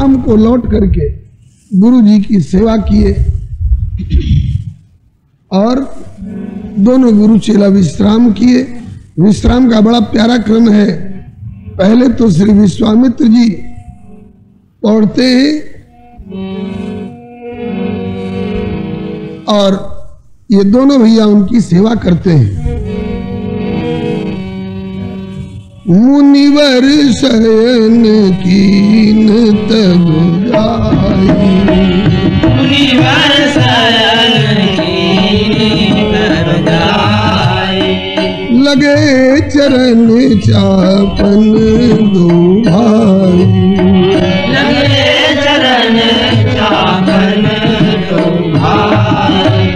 शाम को लौट करके गुरु जी की सेवा किए और दोनों गुरु चेला विश्राम किए। विश्राम का बड़ा प्यारा क्रम है। पहले तो श्री विश्वामित्र जी पौड़ते हैं और ये दोनों भैया उनकी सेवा करते हैं। मुनिवर शयन कीन तब गाई, मुनिवर शयन कीन तब गाई, लगे चरण चापन दो भाई, लगे चरण चापन दो भाई,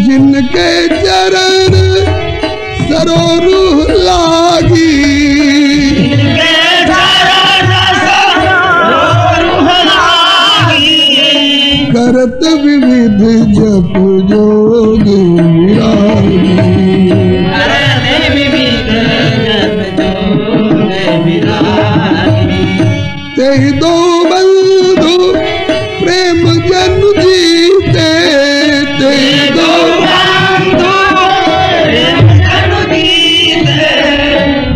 जिनके चरण सरोरूह लागी, करत विविध जप जोग विरागी, तेहि दो बंधु प्रेम जन जीते, तेहि दो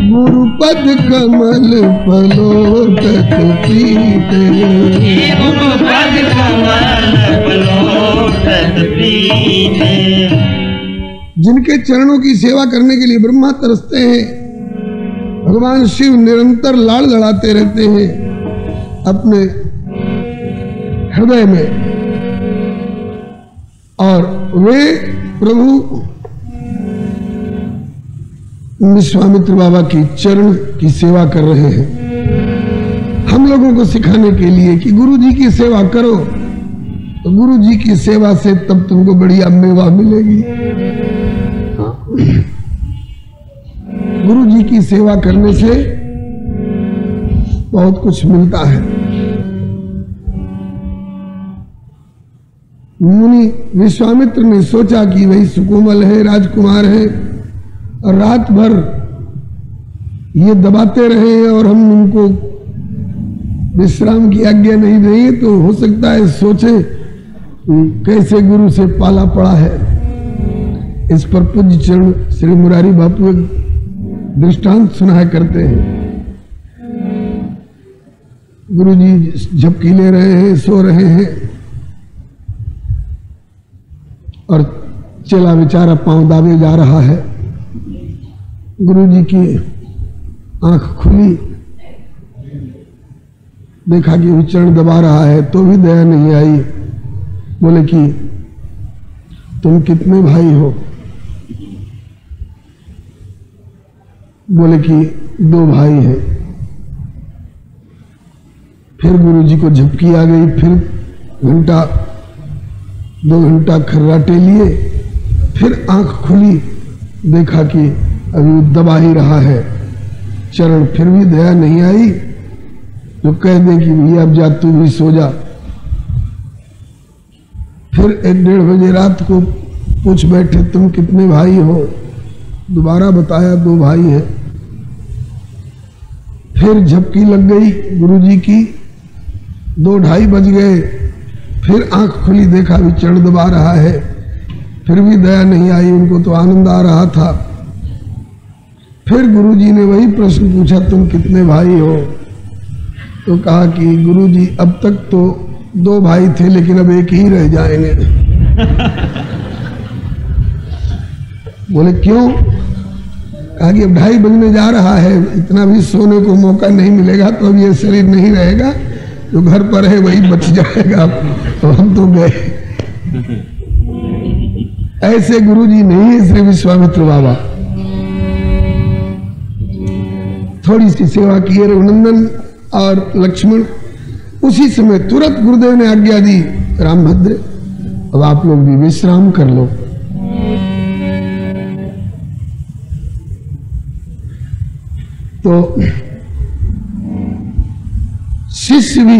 गुरुपद कमल पलोटत पीते, गुरुपद कमल पलोटत पीते। जिनके चरणों की सेवा करने के लिए ब्रह्मा तरसते हैं, भगवान शिव निरंतर लाड़ लड़ाते रहते हैं अपने हृदय में, और वे प्रभु विश्वामित्र बाबा की चरण की सेवा कर रहे हैं हम लोगों को सिखाने के लिए कि गुरु जी की सेवा करो तो गुरु जी की सेवा से तब तुमको बढ़िया मेवा मिलेगी। गुरु जी की सेवा करने से बहुत कुछ मिलता है। मुनि विश्वामित्र ने सोचा कि वही सुकोमल है, राजकुमार है, और रात भर ये दबाते रहे और हम उनको विश्राम की आज्ञा नहीं देंगे तो हो सकता है सोचे कैसे गुरु से पाला पड़ा है। इस पर पूज्य चरण श्री मुरारी बापू एक दृष्टांत सुनाया करते हैं। गुरु जी झपकी ले रहे हैं, सो रहे हैं, और चेला बेचारा पांव दाबे जा रहा है। गुरु जी की आंख खुली, देखा कि वो चरण दबा रहा है तो भी दया नहीं आई। बोले कि तुम कितने भाई हो? बोले कि 2 भाई हैं। फिर गुरु जी को झपकी आ गई, फिर 2 घंटा खर्राटे लिए, फिर आंख खुली, देखा कि अभी दबा ही रहा है चरण, फिर भी दया नहीं आई तो कह दे कि भैया अब जा, तू भी सो जा। फिर 1-1:30 बजे रात को पूछ बैठे तुम कितने भाई हो? दोबारा बताया 2 भाई हैं। फिर झपकी लग गई गुरु जी की, 2-2:30 बज गए, फिर आंख खुली, देखा भी चरण दबा रहा है, फिर भी दया नहीं आई। उनको तो आनंद आ रहा था। फिर गुरु जी ने वही प्रश्न पूछा तुम कितने भाई हो? तो कहा कि गुरु जी अब तक तो 2 भाई थे लेकिन अब 1 ही रह जाएंगे। बोले क्यों? कहा कि अब 2:30 बजने जा रहा है, इतना भी सोने को मौका नहीं मिलेगा तो अब ये शरीर नहीं रहेगा, जो घर पर है वही बच जाएगा, तो हम तो गए। ऐसे गुरु जी नहीं है श्री विश्वामित्र बाबा। थोड़ी सी सेवा किए रघुनंदन और लक्ष्मण, उसी समय तुरंत गुरुदेव ने आज्ञा दी, रामभद्र अब आप लोग भी विश्राम कर लो। तो शिष्य भी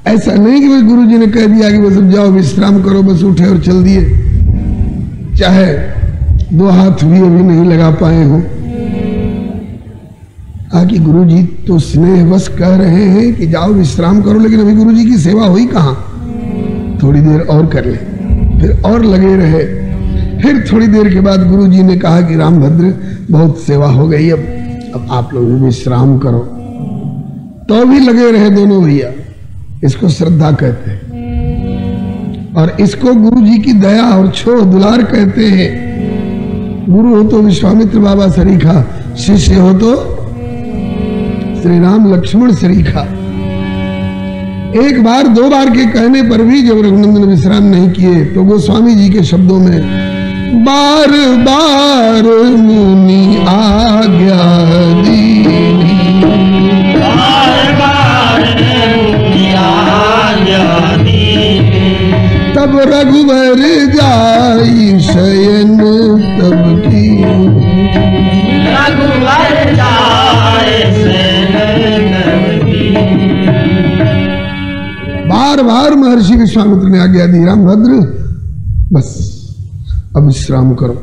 ऐसा नहीं कि बस गुरु जी ने कह दिया कि बस अब जाओ विश्राम करो, बस उठे और चल दिए, चाहे 2 हाथ भी अभी नहीं लगा पाए हो। कहा कि गुरुजी तो स्नेहवश कह रहे हैं कि जाओ विश्राम करो, लेकिन अभी गुरुजी की सेवा हुई कहाँ, थोड़ी देर और कर ले। फिर और लगे रहे। फिर थोड़ी देर के बाद गुरुजी ने कहा कि रामभद्र बहुत सेवा हो गई, अब आप लोग विश्राम करो। तो भी लगे रहे दोनों भैया। इसको श्रद्धा कहते हैं और इसको गुरुजी की दया और छोड़ दुलार कहते हैं। गुरु हो तो विश्वामित्र बाबा सरीखा, शिष्य हो तो श्री राम लक्ष्मण सरीखा। एक बार दो बार के कहने पर भी जब रघुनंदन विश्राम नहीं किए तो गोस्वामी जी के शब्दों में बार बार मुनि आज्ञा दीनी, बार बार मुनि आज्ञा दीनी, तब रघुवर जाई शयन तब की, रघुवर जाए शयन तब की। बार बार महर्षि विश्वामित्र ने आज्ञा दी, रामभद्र बस अब विश्राम करो।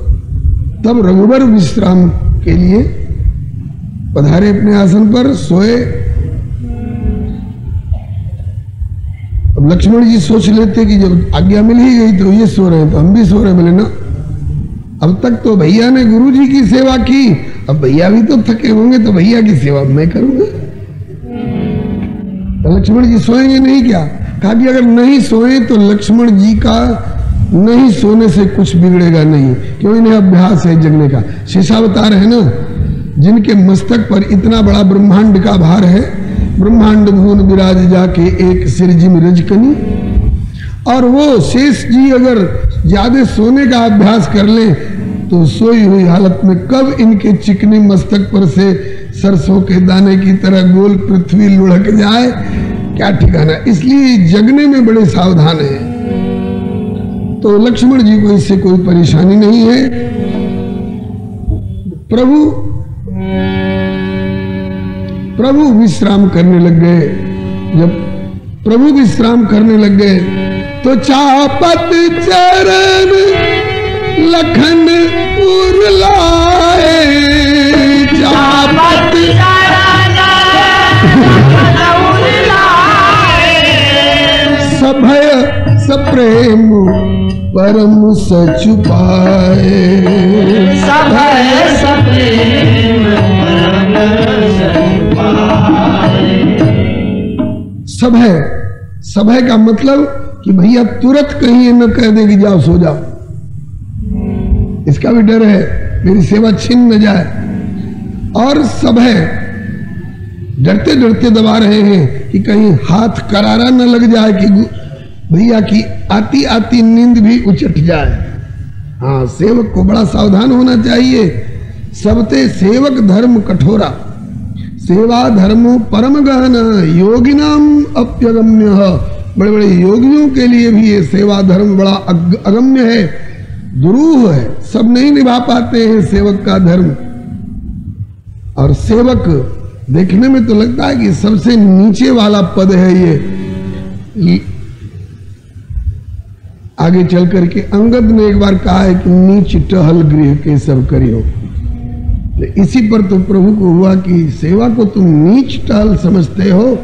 तब रघुवर विश्राम के लिए पधारे अपने आसन पर, सोए। अब लक्ष्मण जी सोच लेते कि जब आज्ञा मिल ही गई तो ये सो रहे हैं तो हम भी सो रहे। बोले ना, अब तक तो भैया ने गुरु जी की सेवा की, अब भैया भी तो थके होंगे तो भैया की सेवा मैं करूंगा। तो लक्ष्मण जी सोएंगे नहीं क्या? कहा कि अगर नहीं सोए तो लक्ष्मण जी का नहीं सोने से कुछ बिगड़ेगा नहीं, क्यों इन्हें अभ्यास है जगने का। शेषावतार है ना, जिनके मस्तक पर इतना बड़ा ब्रह्मांड का भार है, ब्रह्मांड भुवन विराज जाके एक सिरजिम रजकनी। और वो शेष जी अगर ज्यादा सोने का अभ्यास कर ले तो सोई हुई हालत में कब इनके चिकने मस्तक पर से सरसों के दाने की तरह गोल पृथ्वी लुढ़क जाए, क्या ठिकाना। इसलिए जगने में बड़े सावधान है। तो लक्ष्मण जी को इससे कोई परेशानी नहीं है। प्रभु विश्राम करने लग गए। जब प्रभु विश्राम करने लग गए तो चापत चरण लखन उरलाए, चापत सभय सप्रेम परम सचुपाए, सभय सप्रेम परम सचुपाए। सभय, सभय का मतलब कि भैया तुरंत कहीं न कह दे कि जाओ सो जाओ, इसका भी डर है मेरी सेवा छीन न जाए। और सभय डरते डरते दबा रहे हैं कि कहीं हाथ करारा न लग जाए कि भैया की आती आती नींद भी उचट जाए। हाँ, सेवक को बड़ा सावधान होना चाहिए। सबते सेवक धर्म कठोरा, सेवा धर्मो परम गहन, योगिनाम अप्यगम्य। बड़े बड़े योगियों के लिए भी ये सेवा धर्म बड़ा अगम्य है, दुरूह है। सब नहीं निभा पाते हैं सेवक का धर्म। और सेवक देखने में तो लगता है कि सबसे नीचे वाला पद है ये। आगे चल करके अंगद ने एक बार कहा है कि नीच टहल गृह के सब करियो। इसी पर तो प्रभु को हुआ कि सेवा को तुम नीच टहल समझते हो।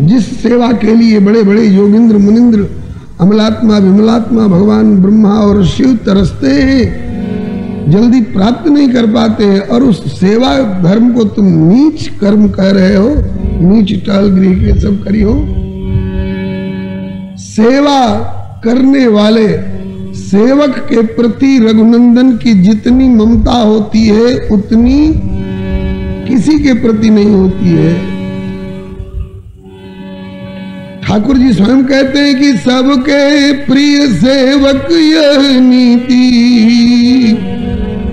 जिस सेवा के लिए बड़े बड़े योगिंद्र मुनिंद्र, अमलात्मा विमलात्मा भगवान ब्रह्मा और शिव तरसते हैं, जल्दी प्राप्त नहीं कर पाते हैं, और उस सेवा धर्म को तुम नीच कर्म कह रहे हो। नीच टहल गृह के सब करियो। सेवा करने वाले सेवक के प्रति रघुनंदन की जितनी ममता होती है उतनी किसी के प्रति नहीं होती है। ठाकुर जी स्वयं कहते हैं कि सबके प्रिय सेवक यह नीति,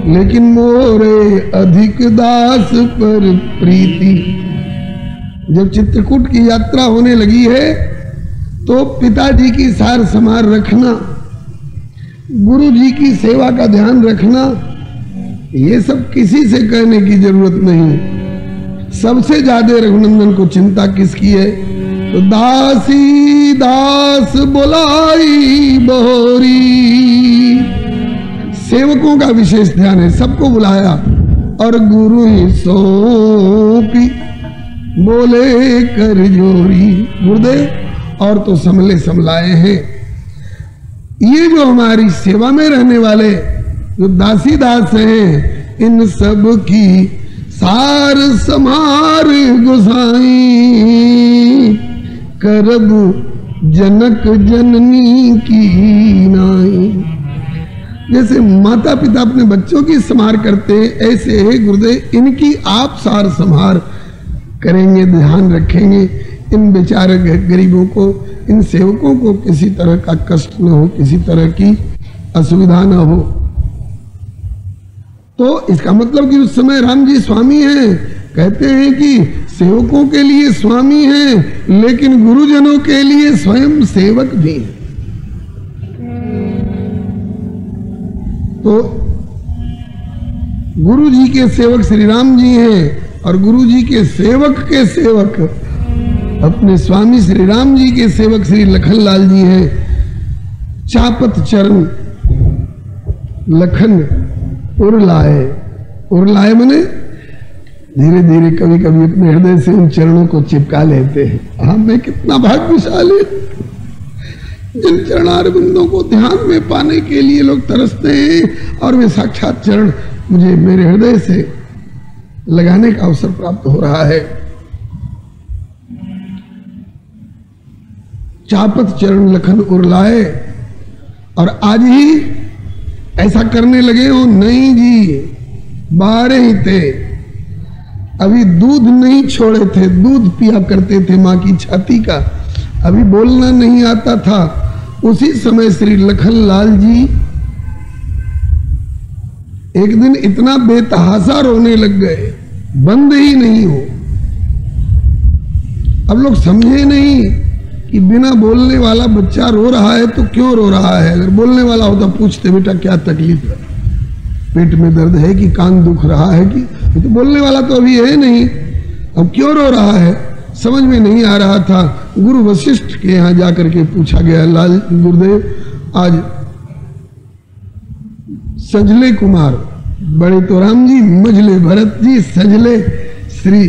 लेकिन मोरे अधिक दास पर प्रीति। जब चित्रकूट की यात्रा होने लगी है तो पिताजी की सार समार रखना, गुरु जी की सेवा का ध्यान रखना, ये सब किसी से कहने की जरूरत नहीं। सबसे ज्यादा रघुनंदन को चिंता किसकी है? तो दासी दास बोलाई बहोरी। सेवकों का विशेष ध्यान है। सबको बुलाया, और गुरु ही सौंपी, बोले कर जोरी। गुरुदेव और तो समले समलाए हैं, ये जो हमारी सेवा में रहने वाले जो दासी दास हैं, इन सब की सार समार गोसाई, करब जनक जननी की नाई। जैसे माता पिता अपने बच्चों की संभार करते हैं, ऐसे है गुरुदेव इनकी आप सार संभार करेंगे, ध्यान रखेंगे। इन बेचारे गरीबों को, इन सेवकों को किसी तरह का कष्ट न हो, किसी तरह की असुविधा न हो। तो इसका मतलब कि उस समय राम जी स्वामी हैं। कहते हैं कि सेवकों के लिए स्वामी हैं, लेकिन गुरुजनों के लिए स्वयं सेवक भी हैं। तो गुरु जी के सेवक श्री राम जी हैं, और गुरु जी के सेवक अपने स्वामी श्री राम जी के सेवक श्री लखनलाल जी हैं। चापत चरण लखन उरलाए, उरलाए मने धीरे धीरे कभी कभी अपने हृदय से उन चरणों को चिपका लेते हैं। हाँ, मैं कितना भाग्यशाली, जिन चरणार बिंदों को ध्यान में पाने के लिए लोग तरसते हैं, और वे साक्षात चरण मुझे मेरे हृदय से लगाने का अवसर प्राप्त हो रहा है। चापत चरण लखन उरलाए, और आज ही ऐसा करने लगे हो? नहीं जी, 12 ही थे, अभी दूध नहीं छोड़े थे, दूध पिया करते थे मां की छाती का, अभी बोलना नहीं आता था। उसी समय श्री लखनलाल जी एक दिन इतना बेतहासा रोने लग गए, बंद ही नहीं हो। अब लोग समझे नहीं कि बिना बोलने वाला बच्चा रो रहा है तो क्यों रो रहा है। अगर बोलने वाला होता पूछते बेटा क्या तकलीफ है, पेट में दर्द है कि कान दुख रहा है कि, तो बोलने वाला तो अभी है नहीं, अब क्यों रो रहा है समझ में नहीं आ रहा था। गुरु वशिष्ठ के यहाँ जाकर के पूछा गया, लाल गुरुदेव आज सजले कुमार, बड़े तो राम जी, मझले भरत जी, सजले श्री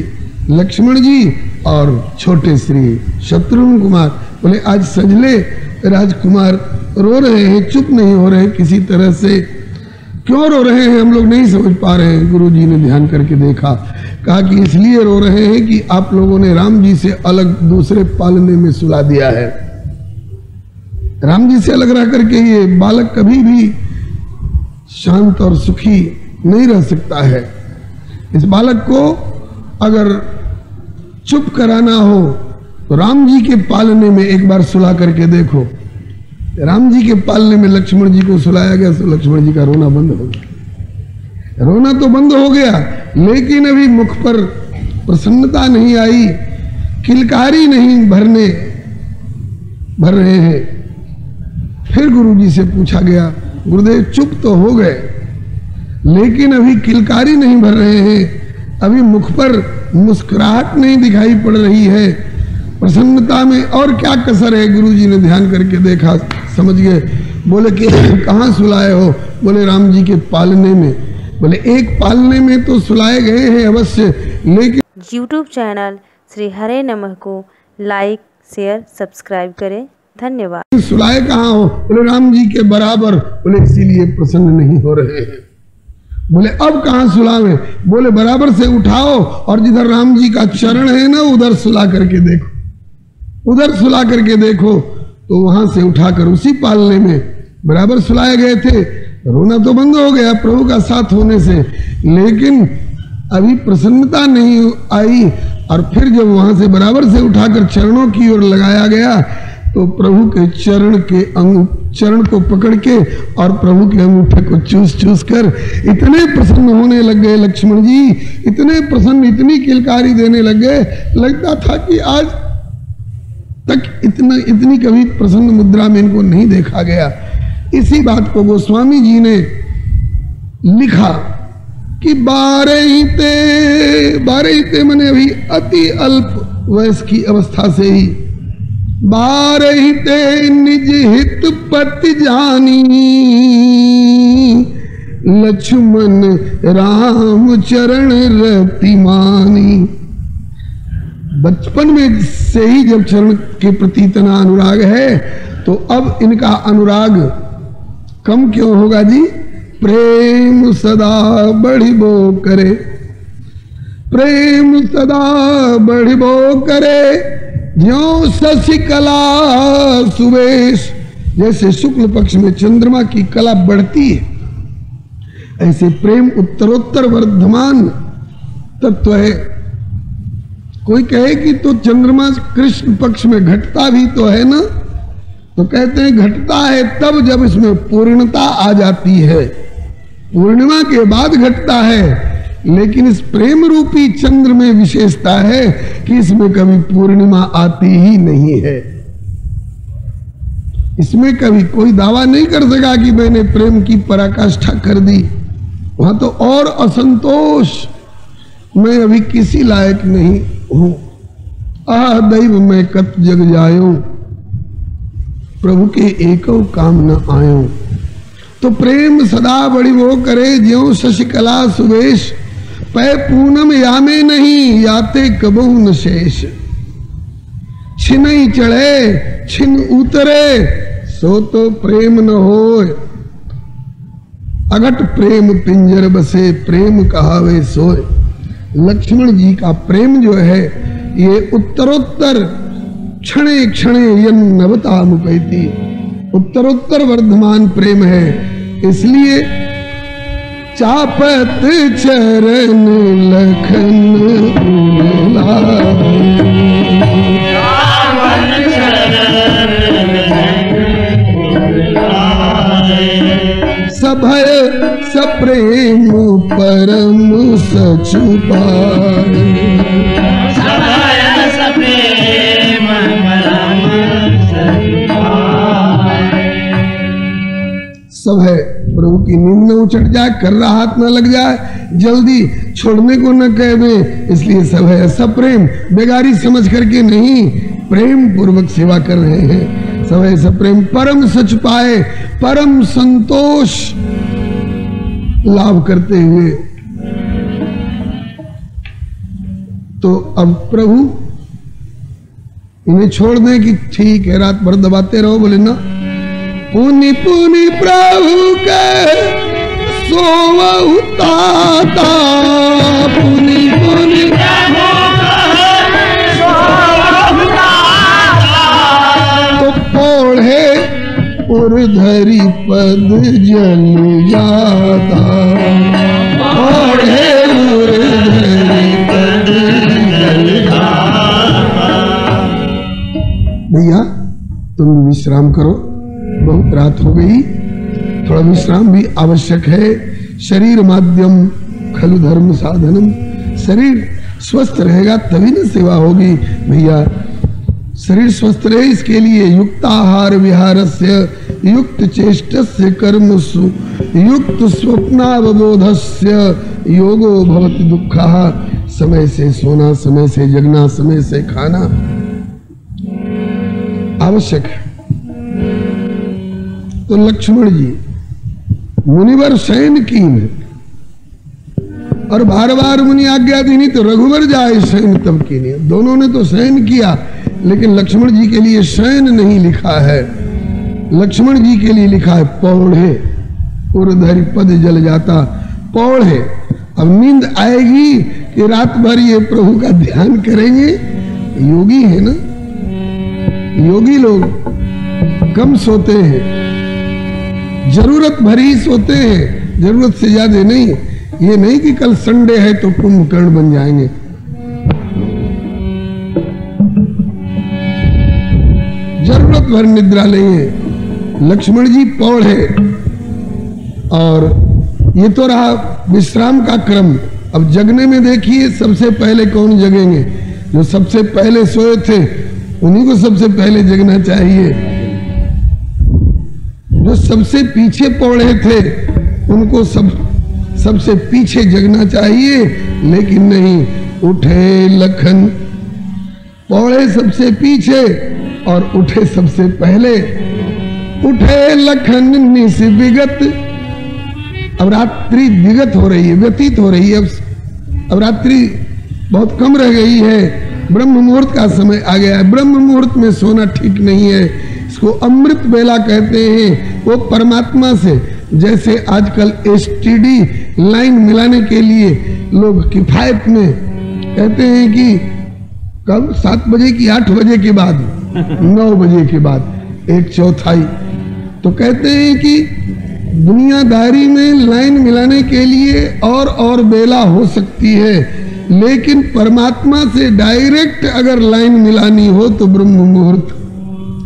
लक्ष्मण जी और छोटे श्री शत्रुघ्न कुमार। बोले आज सजले राजकुमार रो रहे हैं, चुप नहीं हो रहे, किसी तरह से क्यों रो रहे हैं हम लोग नहीं समझ पा रहे हैं। गुरु जी ने ध्यान करके देखा, कहा कि इसलिए रो रहे हैं कि आप लोगों ने राम जी से अलग दूसरे पालने में सुला दिया है। राम जी से अलग रह करके ये बालक कभी भी शांत और सुखी नहीं रह सकता है। इस बालक को अगर चुप कराना हो तो राम जी के पालने में एक बार सुला करके देखो। राम जी के पालने में लक्ष्मण जी को सुलाया गया तो लक्ष्मण जी का रोना बंद हो गया। रोना तो बंद हो गया, लेकिन अभी मुख पर प्रसन्नता नहीं आई, किलकारी नहीं भर रहे हैं। फिर गुरु जी से पूछा गया, गुरुदेव चुप तो हो गए लेकिन अभी किलकारी नहीं भर रहे हैं, अभी मुख पर मुस्कुराहट नहीं दिखाई पड़ रही है, प्रसन्नता में और क्या कसर है। गुरु जी ने ध्यान करके देखा, समझ गए। बोले कि कहाँ सुलाए हो? बोले राम जी के पालने में। बोले एक पालने में तो सुलाए गए हैं अवश्य, लेकिन YouTube चैनल श्री हरे नमः को लाइक शेयर सब्सक्राइब करें। धन्यवाद। सुलाए कहाँ हो? बोले राम जी के बराबर। बोले इसीलिए प्रसन्न नहीं हो रहे हैं। बोले अब कहाँ सुलावे? बोले बराबर से उठाओ और जिधर राम जी का चरण है ना उधर सुला करके देखो, उधर सुला करके देखो। तो वहां से उठाकर उसी पालने में बराबर सुलाए गए थे। रोना तो बंद हो गया प्रभु का साथ होने से, लेकिन अभी प्रसन्नता नहीं आई। और फिर जब वहां से बराबर से उठाकर चरणों की ओर लगाया गया तो प्रभु के चरण को पकड़ के और प्रभु के अंगूठे को चूस चूस कर इतने प्रसन्न होने लग गए लक्ष्मण जी, इतने प्रसन्न, इतनी किलकारी देने लग गए, लगता था कि आज तक इतनी कभी प्रसन्न मुद्रा में इनको नहीं देखा गया। इसी बात को गोस्वामी जी ने लिखा कि 12 ही ते मने अभी अति अल्प वयस की अवस्था से ही 12 ही ते निज हित पति जानी, लक्ष्मण राम चरण रति मानी। बचपन में से ही जब चरण के प्रति इतना अनुराग है तो अब इनका अनुराग कम क्यों होगा जी? प्रेम सदा बढ़िबो करे, प्रेम सदा बढ़िबो करे, ज्यों शशिकला सुवेश। जैसे शुक्ल पक्ष में चंद्रमा की कला बढ़ती है, ऐसे प्रेम उत्तरोत्तर वर्धमान तत्व है। कोई कहे कि तो चंद्रमा कृष्ण पक्ष में घटता भी तो है ना, तो कहते हैं घटता है तब जब इसमें पूर्णता आ जाती है, पूर्णिमा के बाद घटता है। लेकिन इस प्रेम रूपी चंद्र में विशेषता है कि इसमें कभी पूर्णिमा आती ही नहीं है। इसमें कभी कोई दावा नहीं कर सका कि मैंने प्रेम की पराकाष्ठा कर दी। वहां तो और असंतोष, मैं अभी किसी लायक नहीं हूं, आह दैव मैं कत जग जायो, प्रभु के एको काम न आयो। तो प्रेम सदा बड़ी वो करे, ज्यों शशिकला सुवेश, पै पूनम यामे नहीं, याते कबहु न शेष। छिनई चढ़े छिन उतरे, सो तो प्रेम न होय, अगट प्रेम पिंजर बसे, प्रेम कहावे सोय। लक्ष्मण जी का प्रेम जो है ये उत्तरोत्तर क्षणे क्षणे यन नवता मुपैती, उत्तरोत्तर वर्धमान प्रेम है। इसलिए चापत चरण लखन सभय सप्रेम परम सचु पाए, सभय सप्रेम परम सचु पाए। सब है प्रभु की नींद न उचट जाए, कर रहा हाथ न लग जाए, जल्दी छोड़ने को न कह दे। इसलिए सब है सब प्रेम, बेगारी समझ करके नहीं, प्रेम पूर्वक सेवा कर रहे हैं। सब है सब प्रेम परम सच पाए, परम संतोष लाभ करते हुए। तो अब प्रभु इन्हें छोड़ दें कि ठीक है रात भर दबाते रहो, बोले ना पुनि पुनि प्रभु के सोवहु ताता, पुनि पुनि तो पौढ़े उर्धरी पद जल जाता, पौढ़े उर्धरी पद जल जाता। भैया तुम विश्राम करो, बहुत रात हो गई, थोड़ा विश्राम भी आवश्यक है। शरीर माध्यम खलु धर्म साधनम, शरीर स्वस्थ रहेगा तभी न सेवा होगी। भैया शरीर स्वस्थ रहे इसके लिए युक्ताहार विहारस्य, युक्त चेष्टस्य कर्मसु, युक्त स्वप्नावबोधस्य योगो भवति दुःखः। समय से सोना, समय से जगना, समय से खाना आवश्यक है। तो लक्ष्मण जी मुनिवर शयन कीन, और बार बार मुनि आज्ञा दी नहीं तो रघुवर जाए शयन तब कीन। दोनों ने तो शयन किया, लेकिन लक्ष्मण जी के लिए शयन नहीं लिखा है, लक्ष्मण जी के लिए लिखा है पौढ़े उर्धरी पद जल जाता। पौढ़े, अब नींद आएगी कि रात भर ये प्रभु का ध्यान करेंगे। योगी है ना, योगी लोग कम सोते हैं, जरूरत भर ही सोते हैं, जरूरत से ज्यादा नहीं। ये नहीं कि कल संडे है तो कुंभकर्ण बन जाएंगे। जरूरत भर निद्रा लेंगे। लक्ष्मण जी पौढ़े, और ये तो रहा विश्राम का क्रम। अब जगने में देखिए सबसे पहले कौन जगेंगे? जो सबसे पहले सोए थे उन्हीं को सबसे पहले जगना चाहिए। जो सबसे पीछे पौड़े थे उनको सबसे पीछे जगना चाहिए, लेकिन नहीं, उठे लखन, पौड़े सबसे पीछे और उठे सबसे पहले। उठे लखन निस विगत, अब रात्रि विगत हो रही है, व्यतीत हो रही है, अब रात्रि बहुत कम रह गई है, ब्रह्म मुहूर्त का समय आ गया है। ब्रह्म मुहूर्त में सोना ठीक नहीं है, इसको अमृत बेला कहते हैं। वो परमात्मा से, जैसे आजकल एसटीडी लाइन मिलाने के लिए लोग किफायत में कहते हैं कि कब 7 बजे की 8 बजे के बाद 9 बजे के बाद 1/4, तो कहते हैं कि दुनियादारी में लाइन मिलाने के लिए और बेला हो सकती है, लेकिन परमात्मा से डायरेक्ट अगर लाइन मिलानी हो तो ब्रह्म मुहूर्त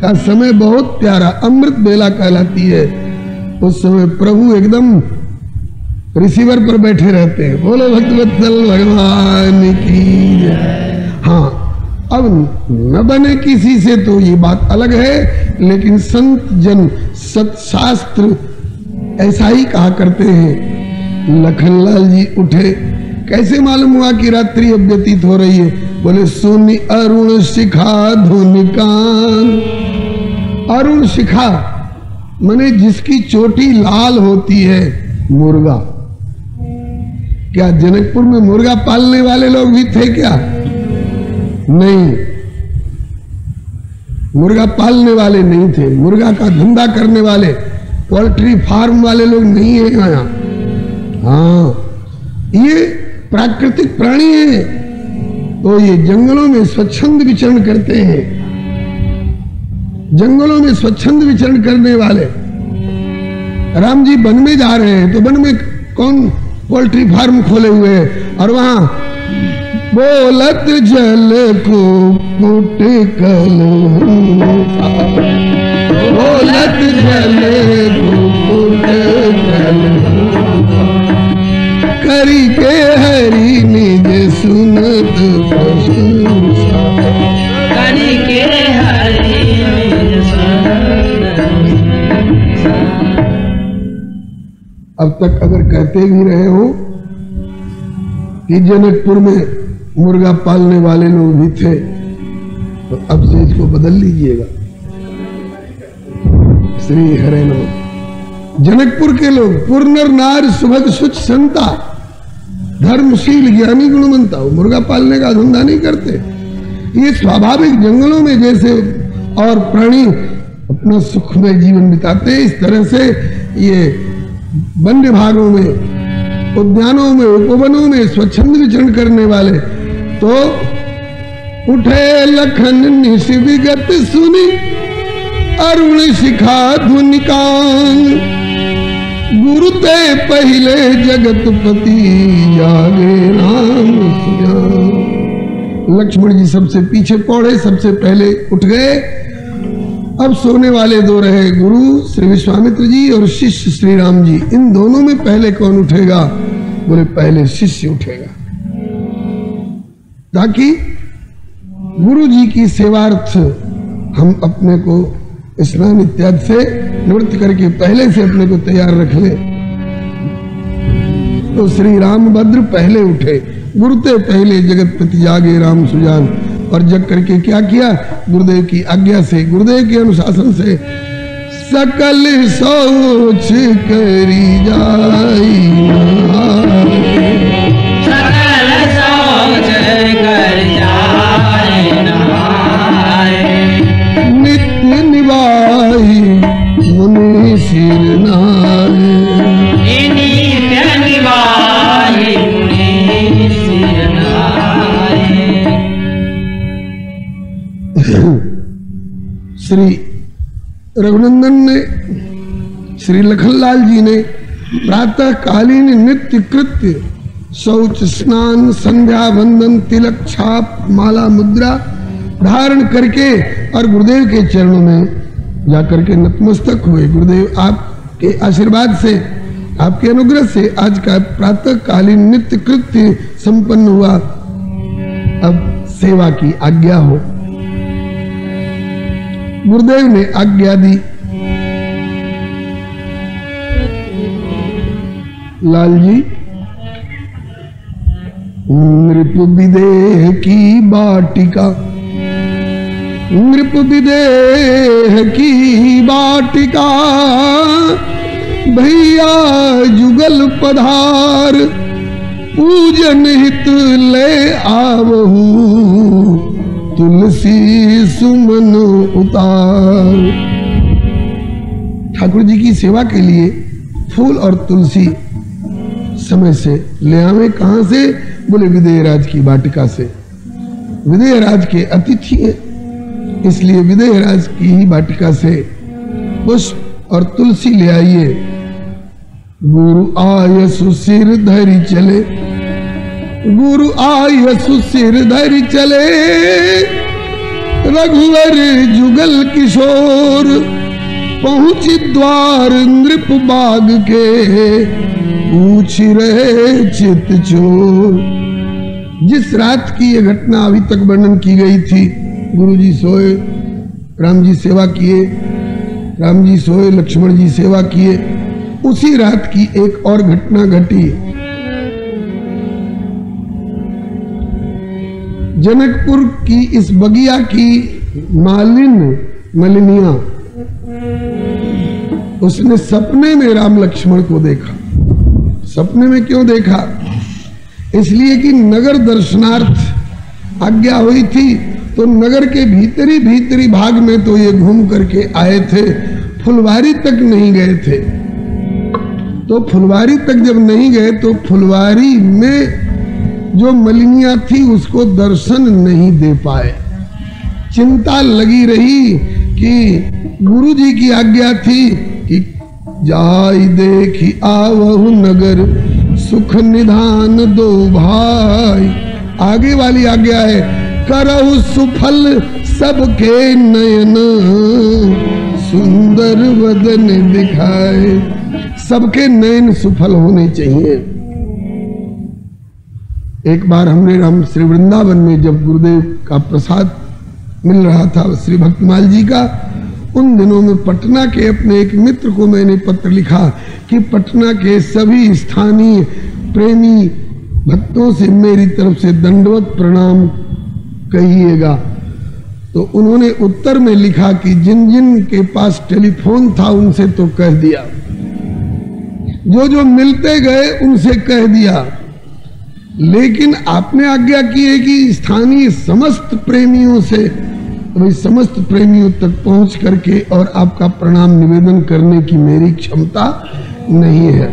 का समय बहुत प्यारा अमृत बेला कहलाती है। उस समय प्रभु एकदम रिसीवर पर बैठे रहते हैं। बोलो भक्तवत्सल भगवान की जय। हाँ, अब न बने किसी से तो ये बात अलग है, लेकिन संत जन सत्शास्त्र ऐसा ही कहा करते हैं। लखनलाल जी उठे, कैसे मालूम हुआ कि रात्रि अब व्यतीत हो रही है? बोले सुनि अरुण शिखा धुनिकान। अरुण शिखा माने जिसकी चोटी लाल होती है, मुर्गा। क्या जनकपुर में मुर्गा पालने वाले लोग भी थे क्या? नहीं, मुर्गा पालने वाले नहीं थे। मुर्गा का धंधा करने वाले, पोल्ट्री फार्म वाले लोग नहीं है यहाँ। हाँ, ये प्राकृतिक प्राणी है, तो ये जंगलों में स्वच्छंद विचरण करते हैं। जंगलों में स्वच्छंद विचरण करने वाले। राम जी वन में जा रहे हैं, तो वन में कौन पोल्ट्री फार्म खोले हुए हैं, और वहां बोलत जल को कुटकल, बोलत जल को कुटकल, करी के हरि निज सुनत प्रशंसा, करी के हरि निज सुनत। अब तक अगर कहते भी रहे हो कि जनकपुर में मुर्गा पालने वाले लोग भी थे, तो अब से इसको बदल लीजिएगा। श्री हरे नमः। जनकपुर के लोग पुरनर नार सुभग सुच संता, धर्मशील ज्ञानी गुणवंता, मुर्गा पालने का धंधा नहीं करते। ये स्वाभाविक जंगलों में जैसे और प्राणी अपना सुखमय जीवन बिताते हैं, इस तरह से ये वन्य भागों में, उद्यानों में, उपवनों में स्वच्छंद विचरण करने वाले। तो उठे लखन निश विगत सुनी अरुण शिखा धुनिकान, गुरु ते पहले जगतपति जागे राम सिया। लक्ष्मण जी सबसे पीछे पौड़े, सबसे पहले उठ गए। अब सोने वाले दो रहे, गुरु श्री विश्वामित्र जी और शिष्य श्री राम जी। इन दोनों में पहले कौन उठेगा? बोले पहले शिष्य उठेगा, ताकि गुरु जी की सेवार्थ हम अपने को स्नान इत्यादि से निवृत्त करके पहले से अपने को तैयार रख ले। तो श्री रामभद्र पहले उठे, गुरुते पहले जगतपति जागे राम सुजान। और जग करके क्या किया? गुरुदेव की आज्ञा से, गुरुदेव के अनुशासन से सकल सोच करी जाई, सकल सोच कर जाए नित्य निवाई मुनि सिर नाय, नित्य निवाई मुनि सिर नाय। श्री रघुनंदन ने, श्री लखनलाल जी ने प्रातः कालीन नित्य कृत्य शौच, स्नान, संध्या वंदन, तिलक, छाप, माला, मुद्रा धारण करके और गुरुदेव के चरणों में जाकर के नतमस्तक हुए। गुरुदेव आपके आशीर्वाद से, आपके अनुग्रह से आज का प्रातः कालीन नित्य कृत्य संपन्न हुआ। अब सेवा की आज्ञा हो। गुरुदेव ने आज्ञा दी। लाल जी, नृप विदेह की बाटिका, नृप विदेह की बाटिका, भैया जुगल पधार, पूजन हित ले आवहू, तुलसी सुमन उतार। ठाकुर जी की सेवा के लिए फूल और तुलसी समय से ले आवे। कहां से? बोले विदेहराज की वाटिका से। विदेहराज के अतिथि है, इसलिए विदेहराज की ही वाटिका से पुष्प और तुलसी ले आइए। गुरु आयसु सिर धरि चले, गुरु आयसु सिर धरि चले, रघुवर जुगल किशोर, पहुंची द्वार नृप बाग के, पूछ रहे चित चोर। जिस रात की यह घटना अभी तक वर्णन की गई थी, गुरु जी सोए, राम जी सेवा किए, राम जी सोए, लक्ष्मण जी सेवा किए, उसी रात की एक और घटना घटी। जनकपुर की इस बगिया की मलिनिया उसने सपने में राम लक्ष्मण को देखा। सपने में क्यों देखा? इसलिए कि नगर दर्शनार्थ आज्ञा हुई थी, तो नगर के भीतरी भाग में तो ये घूम करके आए थे, फुलवारी तक नहीं गए थे। तो फुलवारी तक जब नहीं गए तो फुलवारी में जो मलिनिया थी उसको दर्शन नहीं दे पाए। चिंता लगी रही कि गुरु जी की आज्ञा थी कि जाई देखी आवहु नगर, सुख निधान दो भाई। आगे वाली आज्ञा है, करहु सुफल सबके नयन, सुंदर वदन दिखाए। सबके नयन सुफल होने चाहिए। एक बार हमने राम श्री वृंदावन में जब गुरुदेव का प्रसाद मिल रहा था श्री भक्तमाल जी का, उन दिनों में पटना के अपने एक मित्र को मैंने पत्र लिखा कि पटना के सभी स्थानीय प्रेमी भक्तों से मेरी तरफ से दंडवत प्रणाम कहिएगा। तो उन्होंने उत्तर में लिखा कि जिन जिन के पास टेलीफोन था उनसे तो कह दिया, जो जो मिलते गए उनसे कह दिया, लेकिन आपने आज्ञा की है कि स्थानीय समस्त प्रेमियों से, तो समस्त प्रेमियों तक पहुंच करके और आपका प्रणाम निवेदन करने की मेरी क्षमता नहीं है।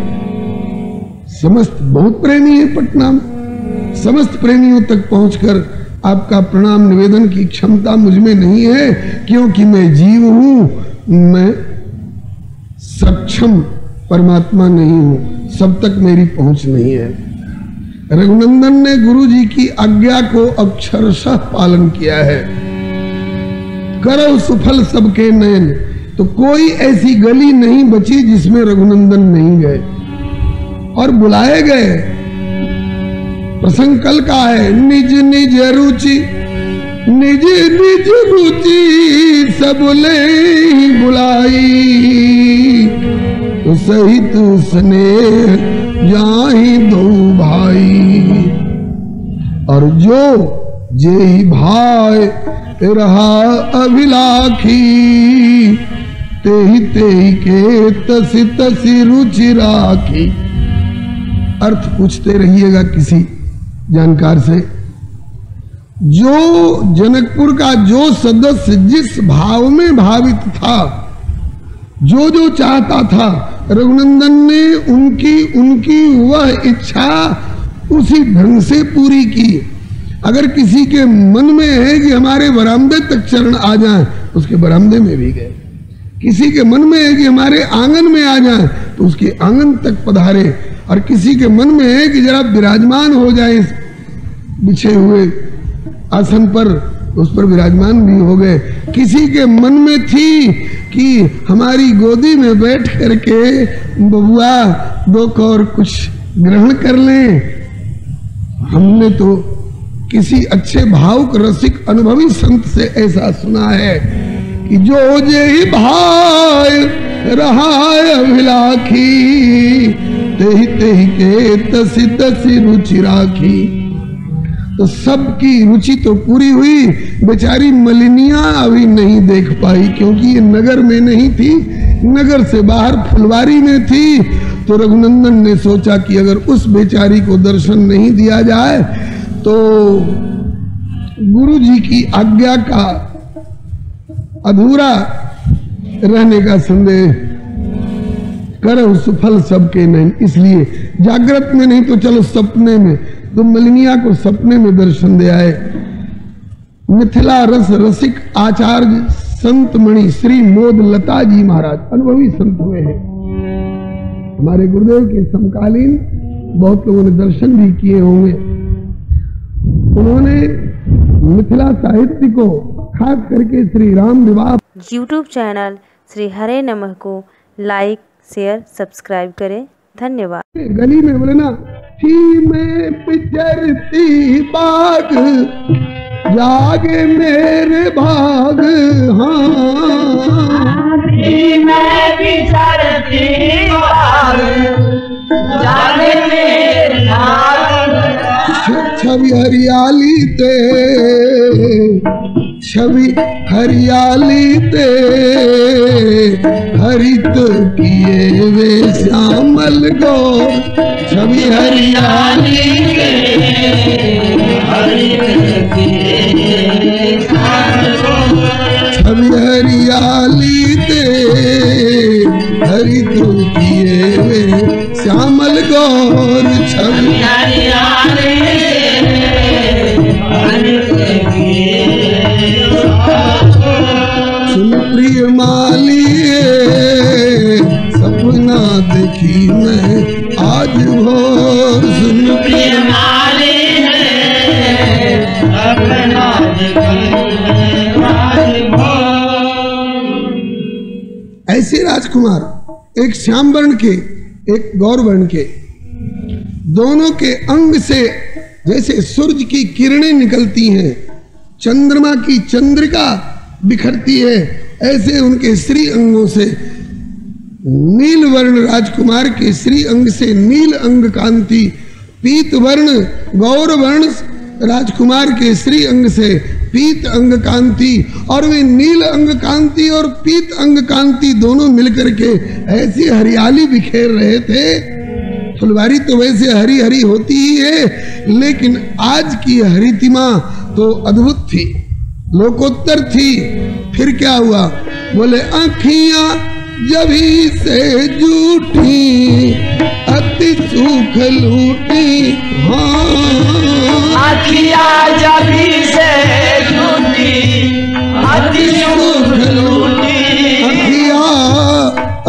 समस्त बहुत प्रेमी है पटना में, समस्त प्रेमियों तक पहुंचकर आपका प्रणाम निवेदन की क्षमता मुझ में नहीं है, क्योंकि मैं जीव हूं, मैं सक्षम परमात्मा नहीं हूं, सब तक मेरी पहुंच नहीं है। रघुनंदन ने गुरु जी की आज्ञा को अक्षरशः पालन किया है। करो सुफल सबके नयन, तो कोई ऐसी गली नहीं बची जिसमें रघुनंदन नहीं गए और बुलाए गए। प्रसंग कल का है, निज निज रुचि, निज निज रुचि सब ले बुलाई, तो सहित स्नेह जाहि दो भाई। और जो जेहि भाई रहा अभिलाखी, तेहि तेहि के तसि तसि रुचि राखी। अर्थ पूछते रहिएगा किसी जानकार से। जो जनकपुर का जो सदस्य जिस भाव में भावित था, जो जो चाहता था, रघुनंदन ने उनकी वह इच्छा उसी ढंग से पूरी की। अगर किसी के मन में है कि हमारे बरामदे तक चरण आ जाएं, उसके बरामदे में भी गए। किसी के मन में है कि हमारे आंगन में आ जाएं, तो उसके आंगन तक पधारे। और किसी के मन में है कि जरा विराजमान हो जाए इस बिछे हुए आसन पर, उस पर विराजमान भी हो गए। किसी के मन में थी कि हमारी गोदी में बैठ करके बबुआ दो और कुछ ग्रहण कर लें। हमने तो किसी अच्छे भावुक रसिक अनुभवी संत से ऐसा सुना है कि जो जेहि भाई रहा अभिलाखी, तेहि तेहि के तसि तसि रुचि राखी। तो सबकी रुचि तो पूरी हुई, बेचारी मलिनिया अभी नहीं देख पाई, क्योंकि ये नगर में नहीं थी, नगर से बाहर फुलवारी में थी, तो रघुनंदन ने सोचा कि अगर उस बेचारी को दर्शन नहीं दिया जाए तो गुरु जी की आज्ञा का अधूरा रहने का संदेह, करहु सुफल सबके नहीं। इसलिए जागृत में नहीं तो चलो सपने में, तो मलिनिया को सपने में दर्शन दे आए। मिथिला रस रसिक आचार्य संत मणि श्री मोद लता जी महाराज अनुभवी संत हुए हैं। हमारे गुरुदेव के समकालीन बहुत लोगों ने दर्शन भी किए होंगे। उन्होंने मिथिला साहित्य को खास करके श्री राम विवाह यूट्यूब चैनल श्री हरे नमः को लाइक शेयर सब्सक्राइब करें। धन्यवाद। गली में बोले ना, थी मैं पिचरती बाग जागे मेरे भाग, हाँ मैं बिछड़ती बाग जागे मेरे भाग। छवि हरियाली ते, छवि हरियाली ते हरित किए वे श्यामल गो। छवि हरियाली ते हरित किए छवि हरियाली ते हरित किए वे श्यामल गौर। छवि हरियाली सुन प्रिय मालिए सपना देखी मैं आज भोर। सुन प्रिय ऐसे राजकुमार एक श्याम वर्ण के एक गौर वर्ण के, दोनों के अंग से जैसे सूरज की किरणें निकलती हैं, चंद्रमा की चंद्रिका बिखरती है, ऐसे उनके श्री अंगों से नील वर्ण राजकुमार के श्री अंग से नील अंग कांति, पीत वर्ण गौर वर्ण राजकुमार के श्री अंग से पीत अंग कांति, और वे नील अंग कांति और पीत अंग कांति दोनों मिलकर के ऐसी हरियाली बिखेर रहे थे। फुलवारी तो वैसे हरी हरी होती ही है, लेकिन आज की हरितिमा तो अद्भुत थी, लोकोत्तर थी। फिर क्या हुआ? बोले आँखियां जभी से जूठी अति सुख लूटी, हाँ आँखियाँ जभी से झूठी अति सुख लूटी। अखियां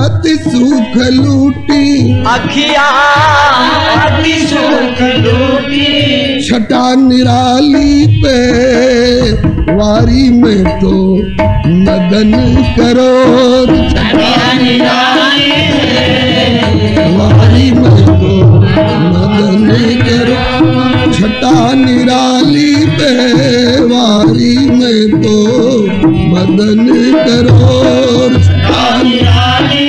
अति सुख लूटी, अखियाँ अति सुख लूटी। छटा निराली पे वारी में तो मदन करो। वारी में तो मदन करो, छटा निराली पे वारी में तो मदन करो। छटा निराली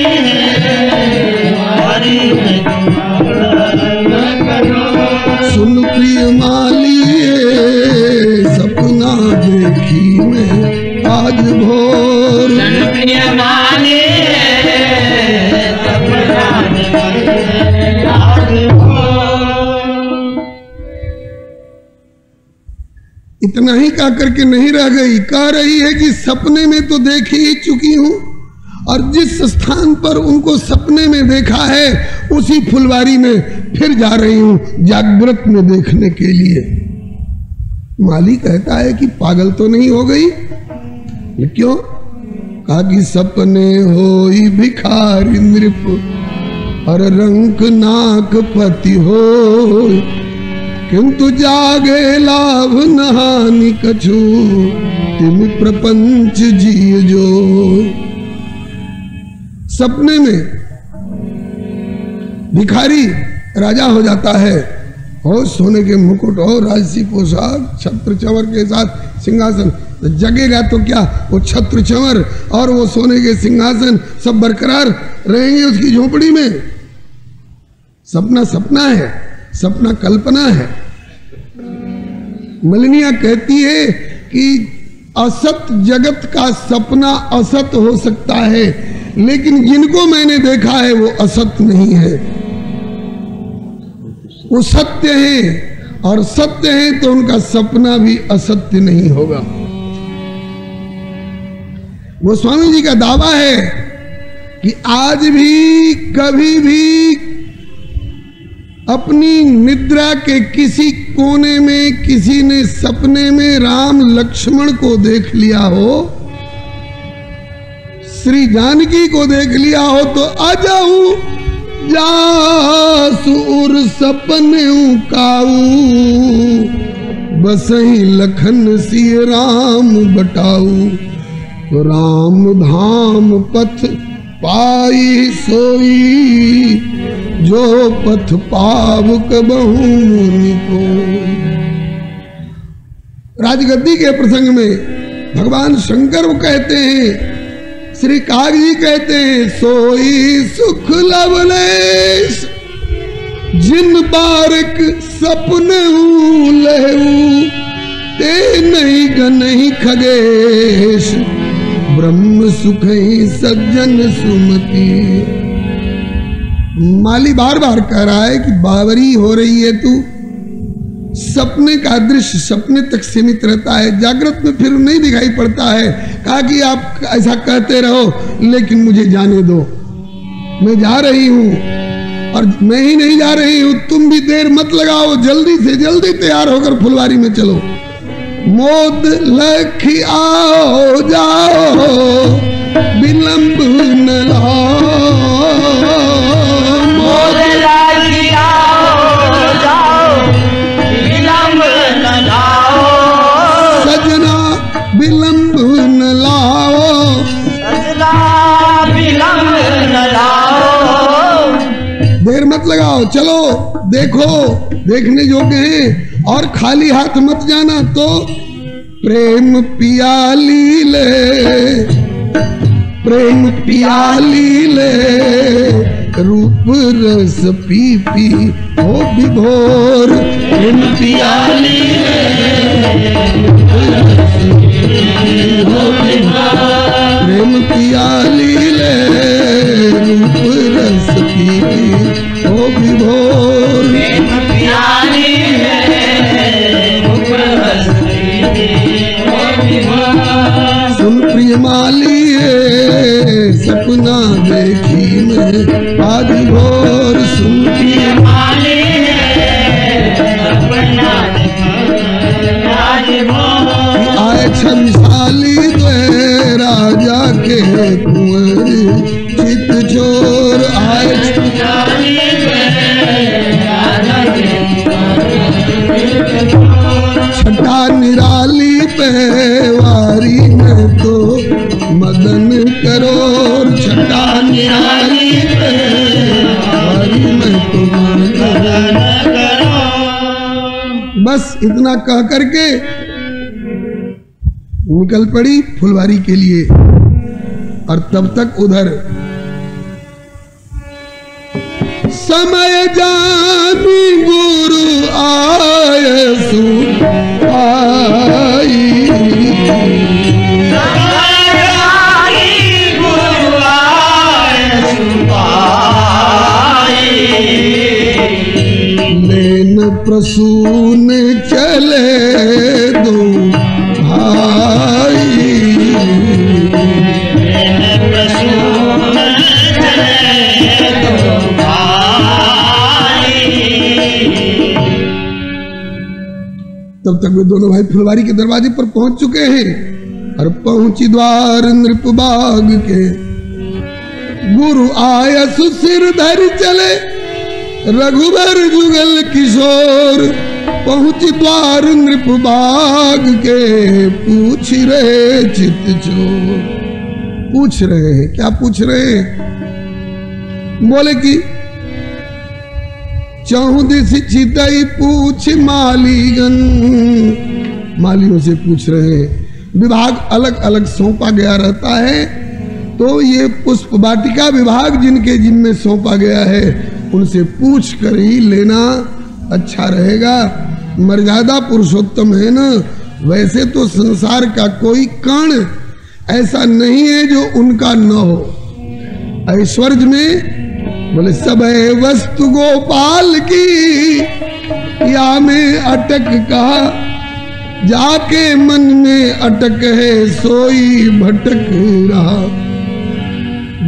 सुन प्रिय मालिए सपना देखी मैं आज भोर। इतना ही कह करके नहीं रह गई, कह रही है कि सपने में तो देख ही चुकी हूं, और जिस स्थान पर उनको सपने में देखा है उसी फुलवारी में फिर जा रही हूं जागृत में देखने के लिए। माली कहता है कि पागल तो नहीं हो गई? क्यों? कहा कि सपने होई भिखारी नृप और रंक नाक पति हो, किंतु जागे लाभ नहानि कछु तिम प्रपंच जिय जो। सपने में भिखारी राजा हो जाता है, हो सोने के मुकुट हो राजसी पोशाक छत्र चंवर के साथ सिंहासन, तो जगेगा तो क्या वो छत्र चंवर और वो सोने के सिंहासन सब बरकरार रहेंगे उसकी झोपड़ी में? सपना सपना है, सपना कल्पना है। मलिनिया कहती है कि असत जगत का सपना असत हो सकता है, लेकिन जिनको मैंने देखा है वो असत्य नहीं है, वो सत्य है, और सत्य है तो उनका सपना भी असत्य नहीं होगा। वो स्वामी जी का दावा है कि आज भी कभी भी अपनी निद्रा के किसी कोने में किसी ने सपने में राम लक्ष्मण को देख लिया हो, श्री जानकी को देख लिया हो, तो आजाऊ जासुर सपने काऊ, बसही लखन सिय राम बटाऊ, तो राम धाम पथ पाई सोई, जो पथ पावक बहु मुनि को। राजगद्दी के प्रसंग में भगवान शंकर वो कहते हैं, श्री काग जी कहते हैं, सोई सुख लवलेश जिन बारक सपने लहू, ते नहीं गनहि खगेश, ब्रह्म सुख ही सज्जन सुमति। माली बार बार कह रहा है कि बावरी हो रही है तू, सपने का दृश्य सपने तक सीमित रहता है, जागृत में फिर नहीं दिखाई पड़ता है। कहा कि आप ऐसा कहते रहो, लेकिन मुझे जाने दो, मैं जा रही हूं, और मैं ही नहीं जा रही हूं, तुम भी देर मत लगाओ, जल्दी से जल्दी तैयार होकर फुलवारी में चलो। मोद लखी आओ जाओ, विलंब न लाओ, मोद लखी आओ जाओ, विलंब न लाओ, सजना विलंब न लाओ, सजना विलंब न लाओ, देर मत लगाओ, चलो देखो, देखने योग्य है, और खाली हाथ मत जाना। तो प्रेम पियाली ले, प्रेम पियाली ले, रूप रस पी पी हो विभोर, प्रेम पियाली प्रेम पियाली ले, रूप रस पी पी हो विभोर, प्रेम पियाली सुन प्रिय माली सपना देखी मैं आदि भोर, सुन प्रिय माली सपना आदि भोर, आए छमसाली द्वे राजा के कुंवर चित चोर, आए छमसाली राजा के छठा निराली पे वारी में तो मदन करो, छठा निराली पे वारी में तो मदन करो। बस इतना कह करके निकल पड़ी फुलवारी के लिए, और तब तक उधर समय जानी गुरु आए सु आई, गुरु आए सुपाई, लेन प्रसून चले दो भाई, प्रसून चले दो भाई। तब तक वे दोनों भाई फुलवारी के दरवाजे पर पहुंच चुके हैं, और पहुंची द्वार नृपबाग के, गुरु आया सुसिर धर चले, रघुबर जुगल किशोर, पहुंची द्वार नृपबाग के, पूछ रहे चित चोर। पूछ रहे हैं, क्या पूछ रहे हैं? बोले कि चौदिस चितई पूछ मालीगन, मालियों से पूछ रहे हैं। विभाग अलग अलग सौंपा गया रहता है, तो ये पुष्प वाटिका विभाग जिनके जिम्मे सौंपा गया है उनसे पूछ कर ही लेना अच्छा रहेगा। मर्यादा पुरुषोत्तम है ना, वैसे तो संसार का कोई कण ऐसा नहीं है जो उनका न हो। ऐश्वर्य में बोले सब है वस्तु गोपाल की, या में अटक कहा, जाके मन में अटक है सोई भटक रहा।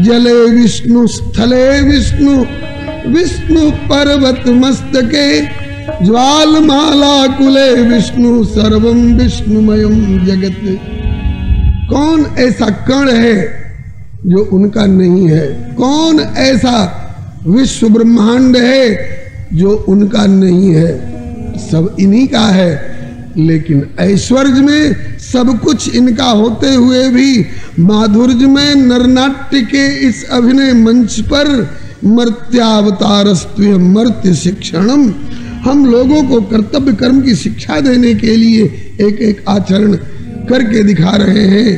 जले विष्णु स्थले विष्णु, विष्णु पर्वत मस्तके, ज्वालमाला कुले विष्णु, सर्वम विष्णुमयम जगत। कौन ऐसा कण है जो उनका नहीं है? कौन ऐसा विश्व ब्रह्मांड है जो उनका नहीं है? सब इन्हीं का है। लेकिन ऐश्वर्य में सब कुछ इनका होते हुए भी माधुर्य में नरनाट्य के इस अभिनय मंच पर मर्त्यावतारस्त्व मर्त्य शिक्षणम, हम लोगों को कर्तव्य कर्म की शिक्षा देने के लिए एक एक आचरण करके दिखा रहे हैं।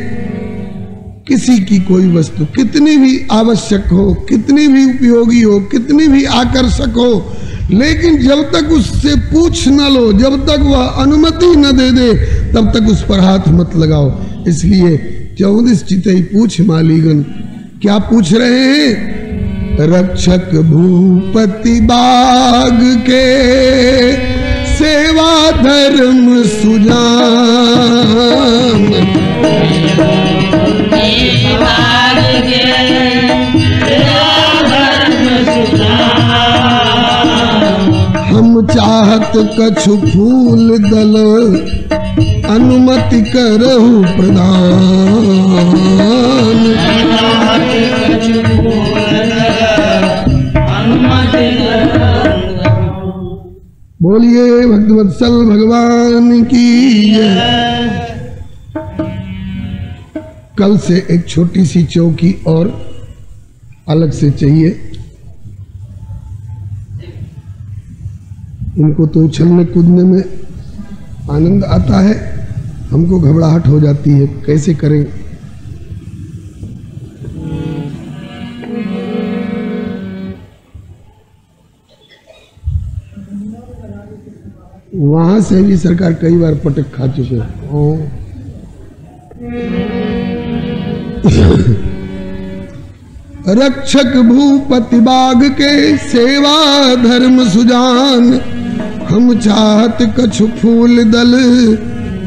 किसी की कोई वस्तु कितनी भी आवश्यक हो, कितनी भी उपयोगी हो, कितनी भी आकर्षक हो, लेकिन जब तक उससे पूछ न लो, जब तक वह अनुमति न दे दे, तब तक उस पर हाथ मत लगाओ। इसलिए 14 चितई पूछ मालीगण क्या पूछ रहे हैं? रक्षक भूपति बाग के सेवा धर्म सुजान, हम चाहत कछु फूल दल अनुमति करहु प्रदान। बोलिए भक्तवत्सल भगवान की जय। कल से एक छोटी सी चौकी और अलग से चाहिए। उनको तो उछलने कूदने में आनंद आता है, हमको घबराहट हो जाती है, कैसे करें? वहां से भी सरकार कई बार पटक खा चुके हैं। रक्षक भूपति बाग के सेवा धर्म सुजान, हम चाहत कछु फूल दल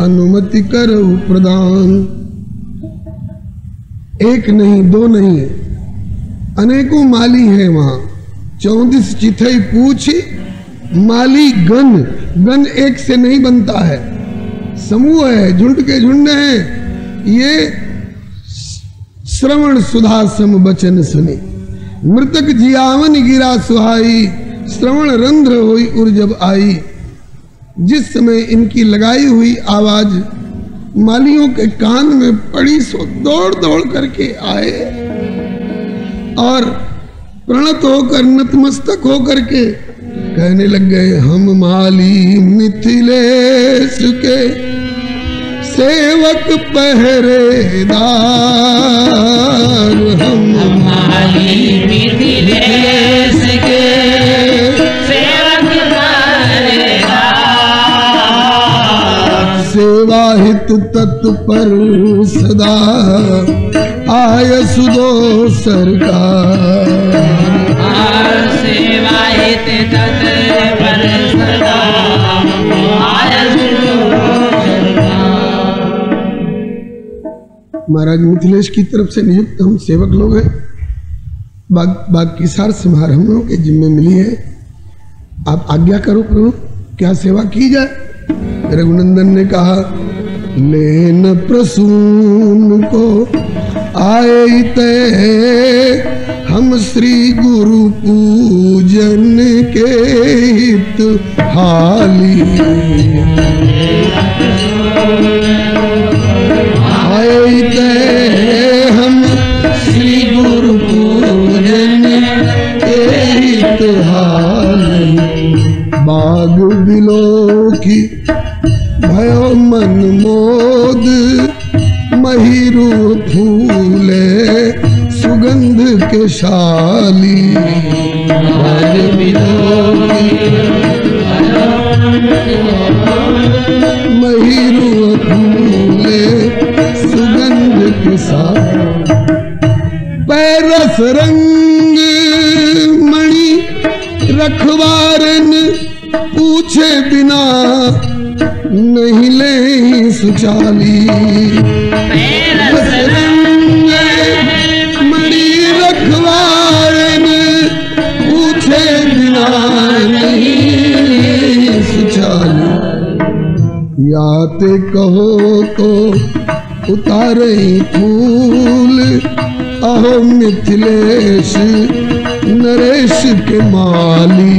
अनुमति करहु प्रदान। एक नहीं, दो नहीं, अनेकों माली हैं वहां। 34 चिथई पूछ माली गण, गण एक से नहीं बनता है, समूह है, झुंड के झुंड हैं। ये श्रवण सुधा सम बचन सुने, मृतक जियावन गिरा सुहाई, श्रवण रंध्र हुई उर जब आई। जिस समय इनकी लगाई हुई आवाज मालियों के कान में पड़ी, सो दौड़ दौड़ करके आए और प्रणत होकर नतमस्तक होकर के कहने लग गए, हम माली मिथिलेश के सेवक पहरेदार, हम माली मिथिलेश के सेवक पहरेदार, सेवा हित तत्पर सदा आय सुदो सरकार। सेवा हित तत्पर सदा आय सुदो सरकार। महाराज मिथिलेश की तरफ से नियुक्त हम सेवक लोग हैं। बाग की सार संभार हम लोगों के जिम्मे मिली है। आप आज्ञा करो प्रभु, क्या सेवा की जाए? रघुनंदन ने कहा, लेन प्रसून को आए ते हम श्री गुरु पूजन के हित हाली। आए ते हम श्री गुरु पूजन के हित हाली। बाग बिलो की भयो मन मोद, महिरू फूले सुगंध के शाली। बाग बिलो की महिरू फूले सुगंध के शाली। रस रंग मणि रखवारन पूछे बिना नहीं ले सुचाली। रस रंग मणि रखवारन पूछे बिना नहीं सुचाली। याते कहो तो उतारे फूल अहो मिथिलेश नरेश के माली।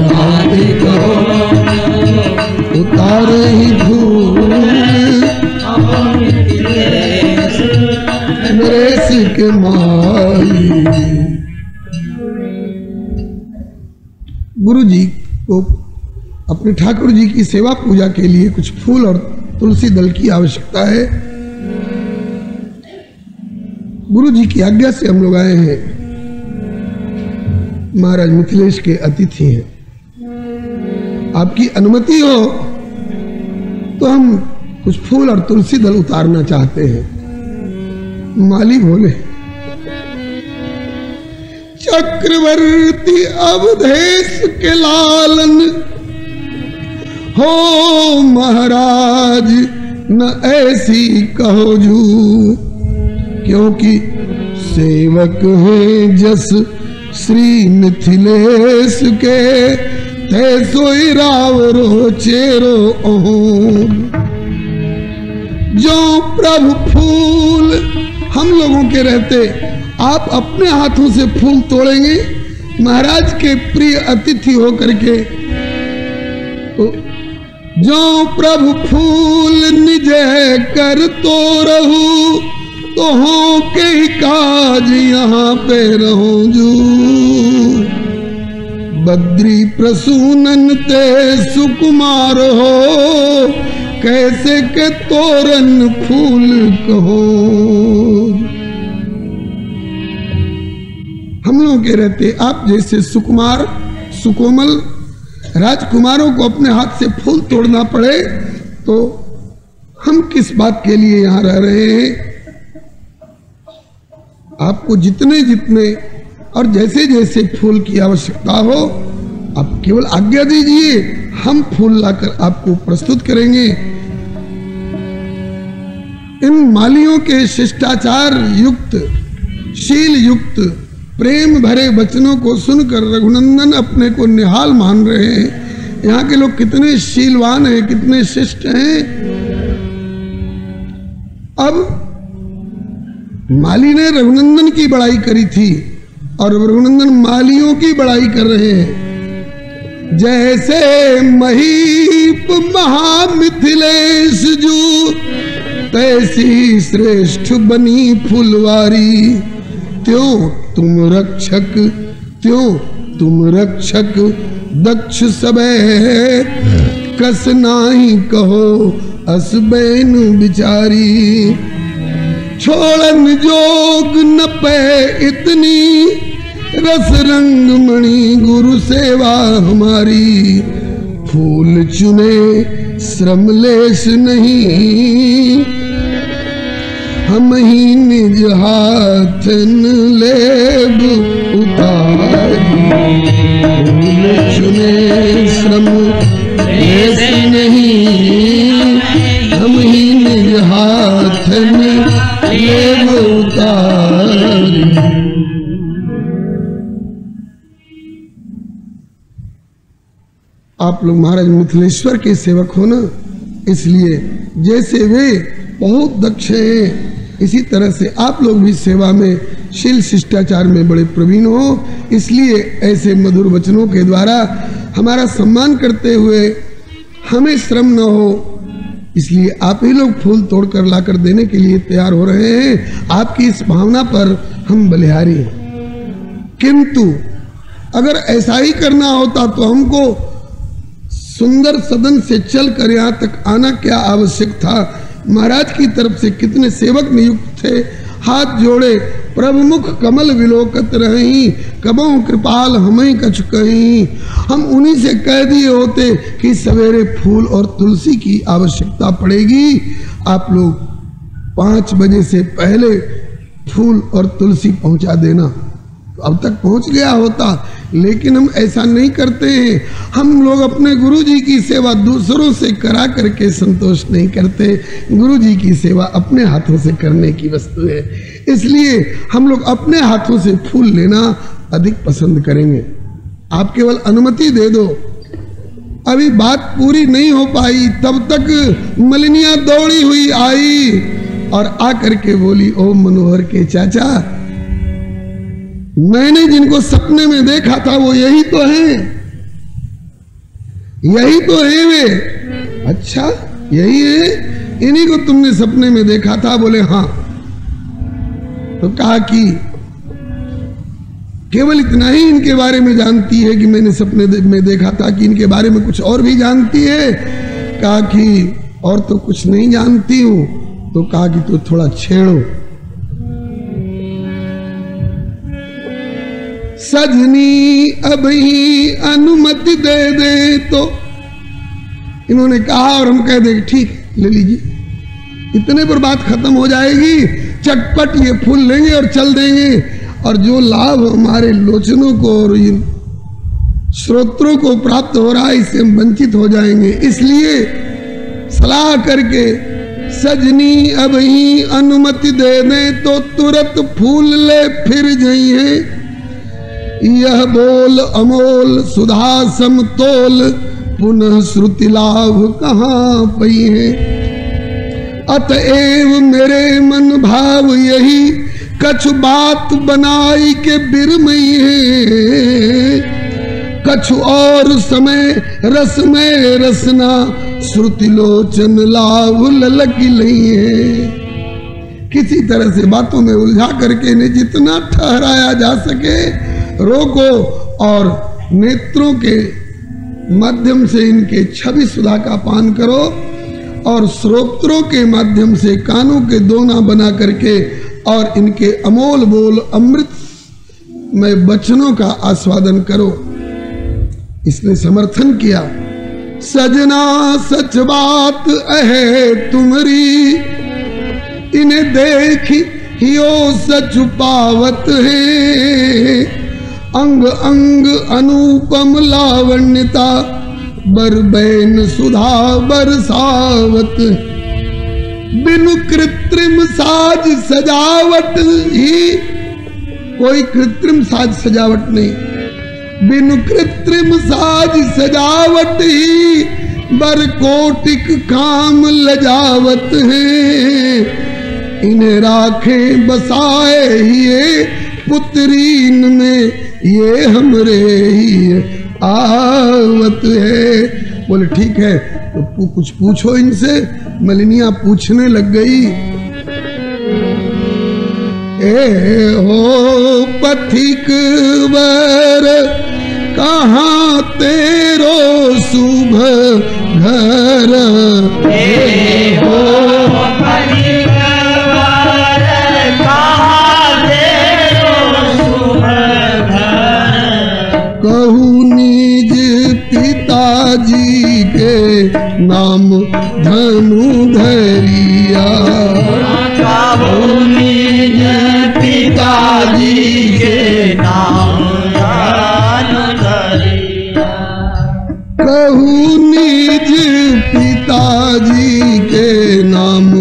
याते कहो उतारे फूल अहो मिथिलेश नरेश के माली। गुरु जी को अपने ठाकुर जी की सेवा पूजा के लिए कुछ फूल और तुलसी दल की आवश्यकता है। गुरु जी की आज्ञा से हम लोग आए हैं। महाराज मिथिलेश के अतिथि हैं, आपकी अनुमति हो तो हम कुछ फूल और तुलसी दल उतारना चाहते हैं। माली बोले, चक्रवर्ती अवधेश के लालन हो महाराज न ऐसी कहो जू। क्योंकि सेवक हैं जस श्री मिथिलेश के ते सोई रावरो चेरो ओम। जो प्रभु फूल हम लोगों के रहते आप अपने हाथों से फूल तोड़ेंगे महाराज के प्रिय अतिथि होकर के, तो जो प्रभु फूल निज कर तो रहू तो हो के काज यहाँ पे रहूं जू। बद्री प्रसूनन ते सुकुमार हो कैसे के तोरन फूल कहो। हम लोग के रहते आप जैसे सुकुमार सुकोमल राजकुमारों को अपने हाथ से फूल तोड़ना पड़े तो हम किस बात के लिए यहाँ रह रहे हैं। आपको जितने जितने और जैसे जैसे फूल की आवश्यकता हो आप केवल आज्ञा दीजिए, हम फूल लाकर आपको प्रस्तुत करेंगे। इन मालियों के शिष्टाचार युक्त शील युक्त प्रेम भरे वचनों को सुनकर रघुनंदन अपने को निहाल मान रहे हैं। यहाँ के लोग कितने शीलवान हैं, कितने शिष्ट हैं। अब माली ने रघुनंदन की बड़ाई करी थी और रघुनंदन मालियों की बड़ाई कर रहे हैं। जैसे महीप महामिथिलेश जू तैसी श्रेष्ठ बनी फुलवारी। त्यों तुम रक्षक दक्ष सबे कस नाही कहो असबैन बिचारी। छोड़न जोग न पे इतनी रस रंग मणि गुरु सेवा हमारी। फूल चुने श्रम लेस नहीं हम ही निज हाथन लेब उतारी। फूल चुने श्रम लेस नहीं हम ही निज हाथन लेब उतारी। आप लोग महाराज मिथिलेश्वर के सेवक हो ना, इसलिए जैसे वे बहुत दक्ष हैं इसी तरह से आप लोग भी सेवा में शील शिष्टाचार में बड़े प्रवीण हो। इसलिए ऐसे मधुर वचनों के द्वारा हमारा सम्मान करते हुए हमें श्रम न हो, इसलिए आप ही लोग फूल तोड़कर लाकर देने के लिए तैयार हो रहे हैं। आपकी इस भावना पर हम बलिहारी हैं। किंतु अगर ऐसा ही करना होता तो हमको सुंदर सदन से चलकर यहाँ तक आना क्या आवश्यक था। महाराज की तरफ से कितने सेवक नियुक्त थे, हाथ जोड़े प्रभुमुख कमल विलोकत रही कबहु कृपाल हमई कछु कहीं। हम उन्हीं से कह दिए होते कि सवेरे फूल और तुलसी की आवश्यकता पड़ेगी। आप लोग 5 बजे से पहले फूल और तुलसी पहुंचा देना। तो अब तक पहुंच गया होता, लेकिन हम ऐसा नहीं करते हैं। हम लोग अपने गुरु जी की सेवा दूसरों से करा करके संतोष नहीं करते। गुरु जी की सेवा अपने हाथों से करने की वस्तु है, इसलिए हम लोग अपने हाथों से फूल लेना अधिक पसंद करेंगे। आप केवल अनुमति दे दो। अभी बात पूरी नहीं हो पाई, तब तक मलिनिया दौड़ी हुई आई और आकर के बोली, ओ मनोहर के चाचा, मैंने जिनको सपने में देखा था वो यही तो हैं, यही तो है वे। अच्छा यही है, इन्हीं को तुमने सपने में देखा था? बोले हाँ। तो कहा कि केवल इतना ही इनके बारे में जानती है कि मैंने सपने में देखा था, कि इनके बारे में कुछ और भी जानती है? कहा कि और तो कुछ नहीं जानती हूं। तो कहा कि तो थोड़ा छेड़ो। सजनी अभी अनुमति दे दे, तो इन्होंने कहा और हम कह दे ठीक ले लीजिए। इतने पर बात खत्म हो जाएगी, चटपट ये फूल लेंगे और चल देंगे, और जो लाभ हमारे लोचनों को और इन श्रोत्रों को प्राप्त हो रहा है इससे हम वंचित हो जाएंगे। इसलिए सलाह करके सजनी अब ही अनुमति दे दे, तो तुरंत फूल ले फिर जाइए। यह बोल अमोल सुधा समतोल, पुनः श्रुति लाभ कहाँ पई है। अतएव मेरे मन भाव यही, कछु बात बनाई के बिरमई है। कछु और समय रस में रसना, श्रुति लोचन लाभ ललकी नहीं है। किसी तरह से बातों में उलझा करके इन्हें जितना ठहराया जा सके रोको, और नेत्रों के माध्यम से इनके छवि सुधा का पान करो, और श्रोत्रों के माध्यम से कानों के दोना बना करके और इनके अमोल बोल अमृत में वचनों का आस्वादन करो। इसने समर्थन किया, सजना सच बात है तुम्हारी, इन्हें देख हियो सच पावत है। अंग अंग अनुपम लावण्यता, बरबैन सुधा बरसावत। बिनु कृत्रिम साज सजावट ही, कोई कृत्रिम साज सजावट नहीं, बिनु कृत्रिम साज सजावट ही, बर कोटिक काम लजावत है। इन्हें राखे बसाए ही पुत्रीन में, ये हमरे ही आवत है। बोले ठीक है, तो कुछ पूछो इनसे। मलिनिया पूछने लग गई, ए हो पथिक वर, कहाँ तेरो शुभ घर। ए हो पथिक वर, कहाँ तेरो शुभ घर। कहूँ निज पिताजी के नाम धनु धरिया। कहूँ निज पिताजी के नाम धनु धरिया। कहूँ निज पिताजी के नाम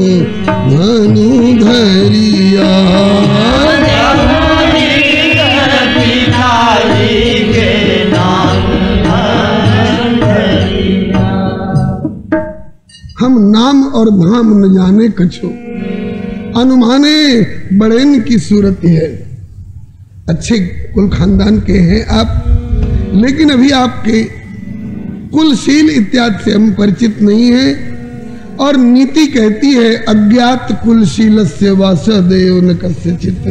धनु धरिया। हम नाम और धाम न जाने कछो, अनुमाने बड़ेन की सूरत है। अच्छे कुल खानदान के हैं आप, लेकिन अभी आपके कुलशील इत्यादि से हम परिचित नहीं हैं। और नीति कहती है, अज्ञात कुलशीलस्य वासुदेव न कस्यचित्।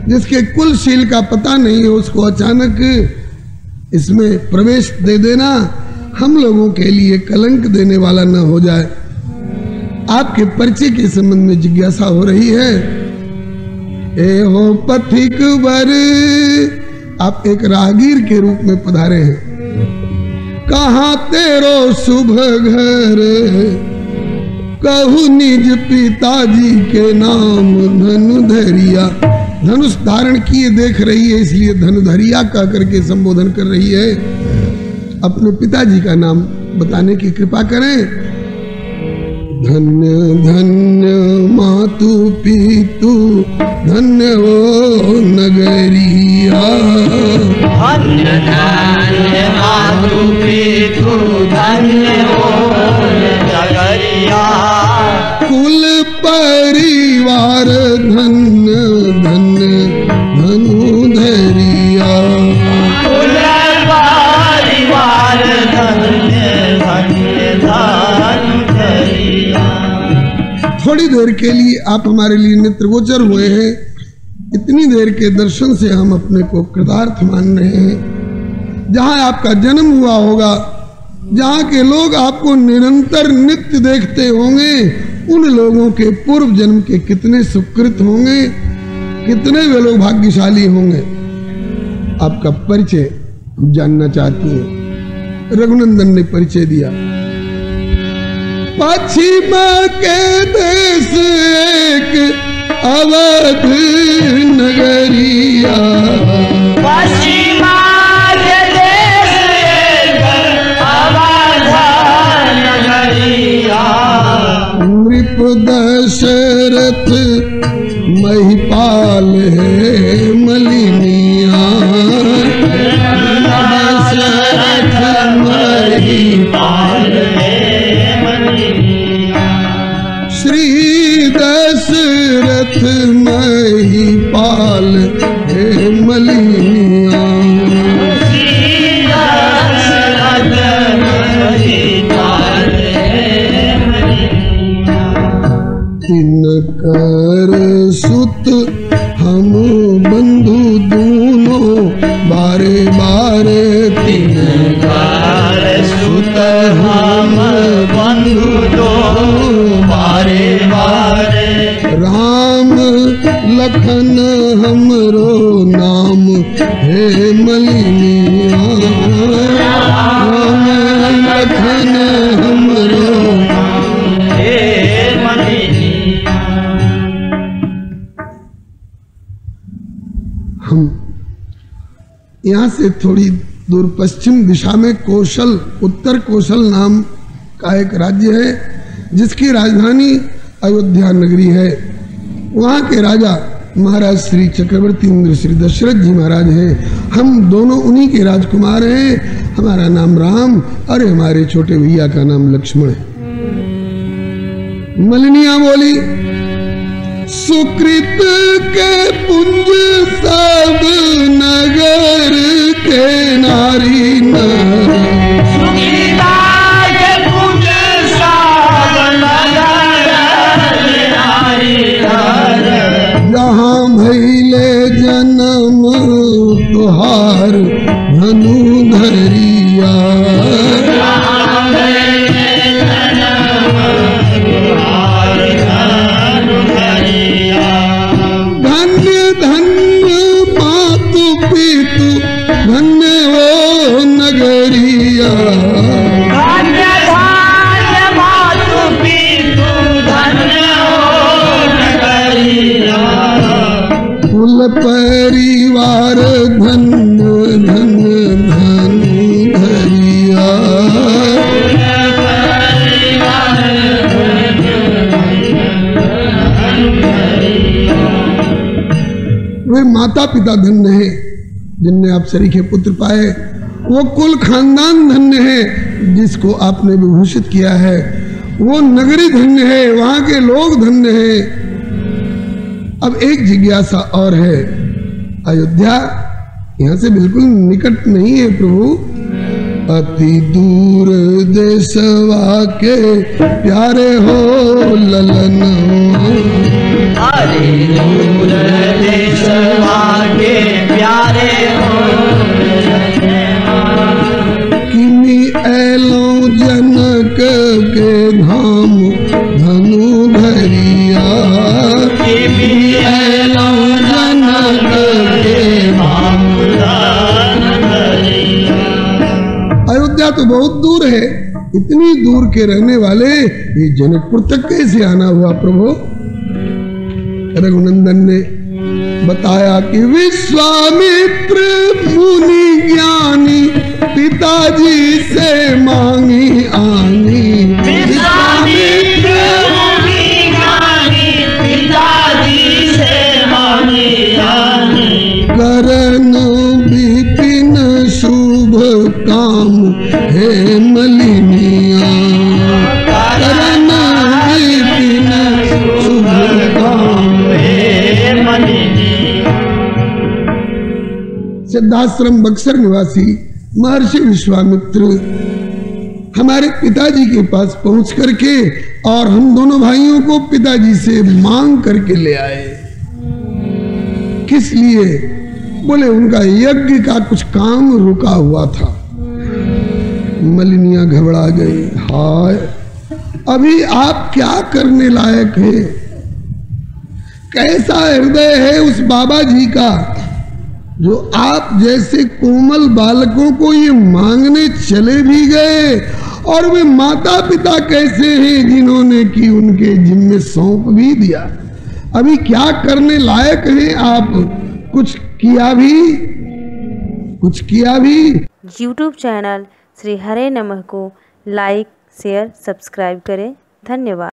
जिसके कुलशील का पता नहीं है उसको अचानक इसमें प्रवेश दे देना हम लोगों के लिए कलंक देने वाला न हो जाए। आपके परिचय के संबंध में जिज्ञासा हो रही है। ए हो पथिक वर, आप एक राहगीर के रूप में पधारे हैं। कहाँ तेरो शुभ घर, कहु निज पिताजी के नाम धनुधरिया। धनुष धारण किए देख रही है, इसलिए धनुधरिया कह करके संबोधन कर रही है। अपने पिताजी का नाम बताने की कृपा करें। धन्य धन्य मातु पितु धन्य वो नगरिया। धन्य धन्य मातु पितु धन्य वो नगरिया। कुल परिवार धन्य धन्य धनुधरिया। कुल परिवार धन्य धन्य धनुधरिया। थोड़ी देर के लिए आप हमारे लिए नेत्रगोचर हुए हैं। इतनी देर के दर्शन से हम अपने को कृतार्थ मान रहे हैं। जहां आपका जन्म हुआ होगा, जहां के लोग आपको निरंतर नित्य देखते होंगे, उन लोगों के पूर्व जन्म के कितने सुकृत होंगे, कितने वे लोग भाग्यशाली होंगे। आपका परिचय हम जानना चाहती हैं। रघुनंदन ने परिचय दिया। पश्चिम के देश एक अवध नगरिया। पश्चिम के देश एक अवध नगरिया। नृप दशरथ महिपाल है मलिनिया। दशरथ महिपाल है मलिनिया। श्री दशरथ महिपाल है मलिनिया। श्री दशरथ महिपाल है मलिनिया। तिनकर सुत हम बंधु दोनों बारे बारे। तिनकर सुत हम बंधु दो बारे बारे। राम लखन हमरो नाम हे मलिनिया। राम लखन हमरो हे मलिनिया। हम यहाँ से थोड़ी दूर पश्चिम दिशा में कौशल, उत्तर कौशल नाम का एक राज्य है, जिसकी राजधानी अयोध्या नगरी है। वहाँ के राजा महाराज श्री चक्रवर्ती इंद्र श्री दशरथ जी महाराज हैं। हम दोनों उन्हीं के राजकुमार हैं। हमारा नाम राम और हमारे छोटे भैया का नाम लक्ष्मण है। मलिनिया बोली, सुकृत के पुंज सब नगर के नारी नारी। सुखीता के पुंज सब नगर के नारी नारी। जहाँ भैले जन्म तुहार धनुधरिया। धन्य धन्य मातु पितु धन्य वो नगरिया। धन्य धन्य मातु पितु धन्य वो नगरिया। कुल परिवार धन्य धन्य धनुधरिया। वे माता पिता धन्य हैं जिनने आप सरीखे पुत्र पाए। वो कुल खानदान धन्य है जिसको आपने विभूषित किया है। वो नगरी धन्य है, वहां के लोग धन्य हैं। अब एक जिज्ञासा और है। अयोध्या यहाँ से बिल्कुल निकट नहीं है प्रभु, अति दूर देशवा के प्यारे हो ललन। अरे दूर देशवा के प्यारे हो किमी एलो जनक के धाम धनुधरिया। किमी एलो जनक के धाम धनुधरिया। अयोध्या तो बहुत दूर है, इतनी दूर के रहने वाले ये जनकपुर तक कैसे आना हुआ प्रभु? रघुनंदन ने बताया कि विश्वामित्र मुनि ज्ञानी पिताजी से मांगी आनी। विश्वामित्र मुनि ज्ञानी पिताजी से मांगी आनी। करन विपिन शुभ काम हे मलिनिया। करन विपिन शुभ काम हे मलिनी। सिद्धाश्रम बक्सर निवासी महर्षि विश्वामित्र हमारे पिताजी के पास पहुंच करके और हम दोनों भाइयों को पिताजी से मांग करके ले आए। किस लिए? बोले उनका यज्ञ का कुछ काम रुका हुआ था। मलिनिया घबरा गई, हाय अभी आप क्या करने लायक है? कैसा हृदय है उस बाबा जी का जो आप जैसे कोमल बालकों को ये मांगने चले भी गए, और वे माता पिता कैसे हैं जिन्होंने कि उनके जिम्मे सौंप भी दिया। अभी क्या करने लायक हैं आप? कुछ किया भी? YouTube चैनल श्री हरे नमः को लाइक शेयर सब्सक्राइब करें। धन्यवाद।